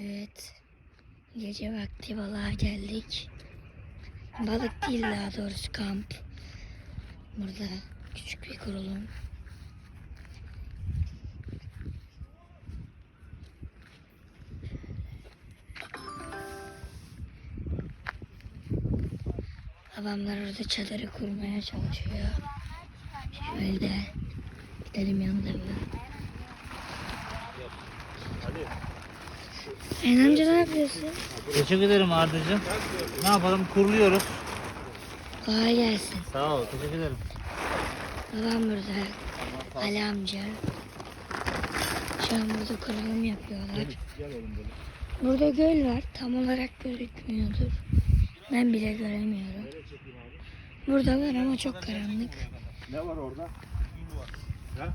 Evet. Gece vakti balığa geldik. Balık değil, daha doğrusu kamp. Burada küçük bir kurulum. Babamlar orada çadırı kurmaya çalışıyor. Şöyle gidelim yanlarına. Sayın amca ne yapıyorsun? Teşekkür ederim Arda'cığım. Ne yapalım? Kuruluyoruz. Kolay gelsin. Sağ ol. Teşekkür ederim. Babam burada. Ali amca. Şu an burada kurulum yapıyorlar. Burada göl var. Tam olarak gözükmüyordur. Ben bile göremiyorum. Burada var ama çok karanlık. Ne var orada? Ha?